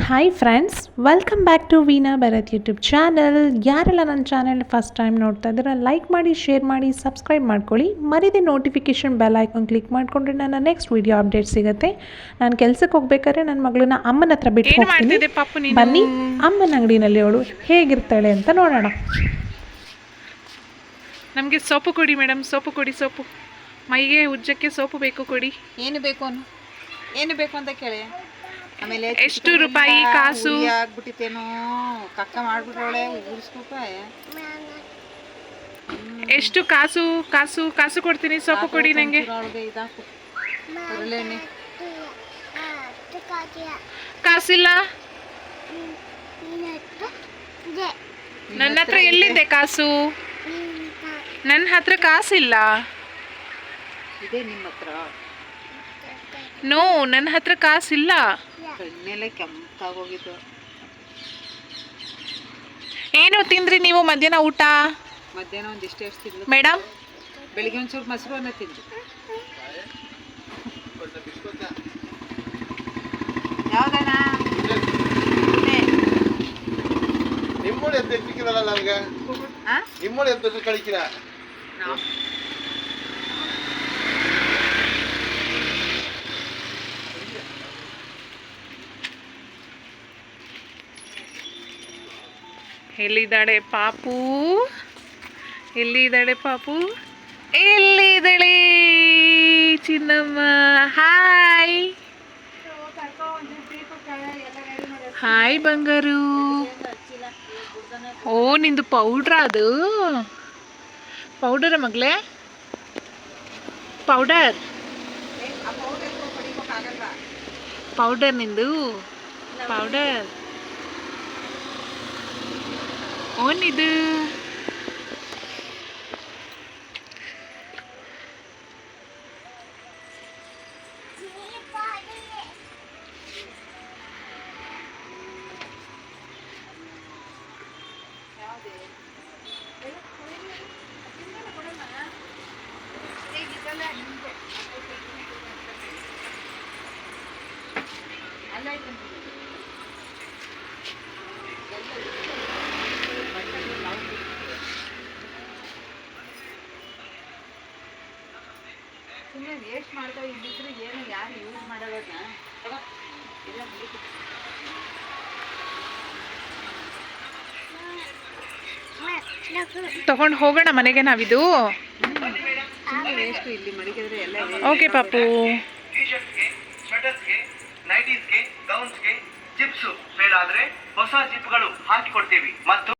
Hi friends, welcome back to Veena Bharat YouTube channel. ಯಾರೆಲ್ಲ ನನ್ನ channel first time ನೋಡ್ತಾ ಇದ್ದೀರಾ ಲೈಕ್ ಮಾಡಿ, ಶೇರ್ ಮಾಡಿ, ಸಬ್ಸ್ಕ್ರೈಬ್ ಮಾಡ್ಕೊಳ್ಳಿ. ಮರಿದೆ ನೋಟಿಫಿಕೇಷನ್ ಬೆಲ್ ಐಕಾನ್ ಕ್ಲಿಕ್ ಮಾಡಿಕೊಂಡ್ರೆ ನನ್ನ ನೆಕ್ಸ್ಟ್ ವಿಡಿಯೋ ಅಪ್ಡೇಟ್ ಸಿಗುತ್ತೆ. ನಾನು ಕೆಲಸಕ್ಕೆ ಹೋಗ್ಬೇಕಾದ್ರೆ ನನ್ನ ಮಗಳನ್ನ ಅಮ್ಮನ ಹತ್ರ ಬಿಟ್ಟು ಹೋಗ್ತೀನಿ. ಬನ್ನಿ ಅಮ್ಮನ ಅಂಗಡಿನಲ್ಲಿ ಅವಳು ಹೇಗಿರ್ತಾಳೆ ಅಂತ ನೋಡೋಣ. ನಮಗೆ ಸೋಪು ಕೊಡಿ ಮೇಡಮ್, ಸೋಪು ಕೊಡಿ. ಸೋಪು ಮೈಗೆ ಉಜ್ಜಕ್ಕೆ ಸೋಪು ಬೇಕು, ಕೊಡಿ. ಏನು ಬೇಕು ಅಂತ ಕೇಳಿ. ಆಮೇಲೆ ಎಷ್ಟು ರೂಪಾಯಿ ಕಾಸು ಆಗ್ಬಿಟ್ಟಿತ್ತೇನೋ, ಕಕ್ಕ ಮಾಡ್ಬಿಟ್ರೊಳೆ ಉರ್ಸ್ಕೊಪ. ಎಷ್ಟು ಕಾಸು ಕಾಸು ಕಾಸು ಕೊಡ್ತೀನಿ, ಸೋಪು ಕೊಡಿ ನಂಗೆ. ಇದಾಕು ಬರಲೇನೆ, ಕಾಸಿಲ್ಲ ನನ್ನ ಹತ್ರ. ಎಲ್ಲಿದೆ ಕಾಸು? ನನ್ನ ಹತ್ರ ಕಾಸಿಲ್ಲ. ಇದೆ ನಿಮ್ಮ ಹತ್ರ? ನೋ, ನನ್ನ ಹತ್ರ ಕಾಸಿಲ್ಲ. ಕಣ್ಣೆಲ್ಲ ಕೆಂಪಾಗೋಗಿದ್ದು. ಏನು ತಿಂದ್ರಿ ನೀವು ಮಧ್ಯಾಹ್ನ ಊಟ? ಮಧ್ಯಾಹ್ನ ಒಂದಿಷ್ಟು ಎಷ್ಟು ತಿಂದ್ರು ಮೇಡಮ್? ಬೆಳಿಗ್ಗೆ ಒಂಚೂರು ಮೊಸರು ಅನ್ನ ತಿಂದು. ಯಾವ್ದಣ್ಣ? ನಿಮ್ಮೋಳು ಎದ್ದು ಎತ್ತಿಕ್ಕಿರಲ್ಲ ನನಗೆ. ನಿಮ್ಮೋಳು ಎದ್ದು ಕಳಿಕಿರ. ಎಲ್ಲಿದ್ದಾಳೆ ಪಾಪು? ಎಲ್ಲಿದ್ದಾಳೆ ಪಾಪು? ಎಲ್ಲಿದ್ದಾಳೆ ಚಿನ್ನಮ್ಮ? ಹಾಯ್ ಹಾಯ್ ಬಂಗಾರು. ಓ, ನಿಂದು ಪೌಡ್ರಾ? ಅದು ಪೌಡರ ಮಗಳೇ? ಪೌಡರ್ ಪೌಡರ್ ನಿಂದು ಪೌಡರ್. ಓನಿದು ಸುಮ್ಮನೆ ವೇಸ್ಟ್ ಮಾಡ್ತಾ ಇದ್ದಿದ್ರೆ ಏನು, ಯಾರು ಯೂಸ್ ಮಾಡೋದನ್ನ ಎಲ್ಲ ತಗೊಂಡು ಹೋಗೋಣ ಮನೆಗೆ ನಾವಿದು. ವೇಸ್ಟ್ ಇಲ್ಲಿ ಮಡಿಕಿದ್ರೆ ಎಲ್ಲ. ಓಕೆ ಪಾಪು. ಸ್ವೆಟರ್ಸ್ಗೆ, ನೈಟೀಸ್ಗೆ, ಗೌನ್ಸ್ಗೆ ಜಿಪ್ಸು ಬೇಡ ಆದ್ರೆ ಹೊಸ ಜಿಪ್ಗಳು